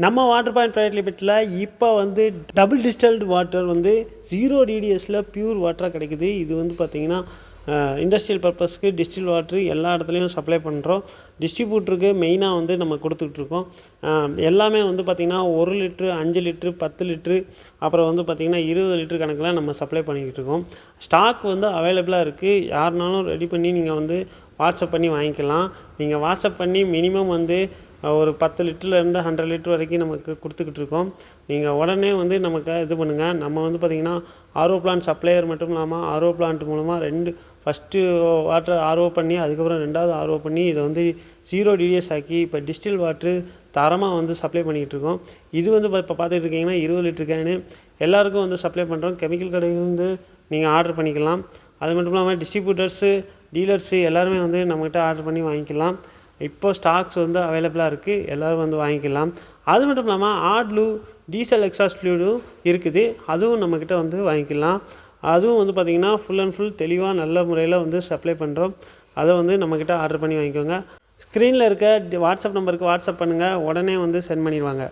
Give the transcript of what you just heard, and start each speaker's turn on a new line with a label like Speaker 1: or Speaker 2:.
Speaker 1: நம்ம water point private லிமிட்டில் இப்போ வந்து டபுள் டிஸ்டில்டு வாட்டர் வந்து 0 டிடிஎஸில் பியூர் வாட்டராக கிடைக்குது. இது வந்து பார்த்திங்கன்னா இண்டஸ்ட்ரியல் பர்பஸ்க்கு டிஸ்டில் வாட்ரு எல்லா இடத்துலையும் சப்ளை பண்ணுறோம். டிஸ்ட்ரிபியூட்டருக்கு மெயினாக வந்து நம்ம கொடுத்துட்ருக்கோம். எல்லாமே வந்து பார்த்திங்கன்னா 1 லிட்ரு, 5 லிட்ரு, 10 லிட்ரு, அப்புறம் வந்து பார்த்திங்கன்னா 20 லிட்ரு கணக்கில் நம்ம சப்ளை பண்ணிக்கிட்டு இருக்கோம். ஸ்டாக் வந்து அவைலபிளாக இருக்குது. யாருனாலும் ரெடி பண்ணி நீங்கள் வந்து வாட்ஸ்அப் பண்ணி வாங்கிக்கலாம். நீங்கள் வாட்ஸ்அப் பண்ணி மினிமம் வந்து ஒரு 10 லிட்டர்லேருந்து 100 லிட்டர் வரைக்கும் நமக்கு கொடுத்துக்கிட்டு இருக்கோம். நீங்கள் உடனே வந்து நமக்கு இது பண்ணுங்கள். நம்ம வந்து பார்த்திங்கன்னா ஆர்ஓ பிளான்ட் சப்ளையர் மட்டும் இல்லாமல் ஆர்ஓ பிளான்ட் மூலமாக ஃபஸ்ட்டு வாட்டர் ஆர்ஓ பண்ணி அதுக்கப்புறம் 2வது ஆர்ஓ பண்ணி இதை வந்து 0 டிடிஎஸ் ஆக்கி இப்போ டிஸ்டில் வாட்ரு தரமாக வந்து சப்ளை பண்ணிக்கிட்டு இருக்கோம். இது வந்து இப்போ பார்த்துட்டு இருக்கீங்கன்னா 20 லிட்டர் கேனு எல்லாேருக்கும் வந்து சப்ளை பண்ணுறோம். கெமிக்கல் கடையில் வந்து நீங்கள் ஆர்டர் பண்ணிக்கலாம். அது மட்டும் இல்லாமல் டிஸ்ட்ரிபியூட்டர்ஸு, டீலர்ஸு எல்லாருமே வந்து நம்மகிட்ட ஆர்டர் பண்ணி வாங்கிக்கலாம். இப்போ ஸ்டாக்ஸ் வந்து அவைலபிளாக இருக்குது. எல்லோரும் வந்து வாங்கிக்கலாம். அது மட்டும் இல்லாமல் ஆட்லு டீசல் எக்ஸாஸ்ட் ஃப்ளூயிடும் இருக்குது. அதுவும் நம்மக்கிட்ட வந்து வாங்கிக்கலாம். அதுவும் வந்து பார்த்திங்கன்னா ஃபுல் அண்ட் ஃபுல் தெளிவாக நல்ல முறையில் வந்து சப்ளை பண்ணுறோம். அதை வந்து நம்மக்கிட்ட ஆர்டர் பண்ணி வாங்கிக்கோங்க. ஸ்க்ரீனில் இருக்க வாட்ஸ்அப் நம்பருக்கு வாட்ஸ்அப் பண்ணுங்கள். உடனே வந்து சென்ட் பண்ணிடுவாங்க.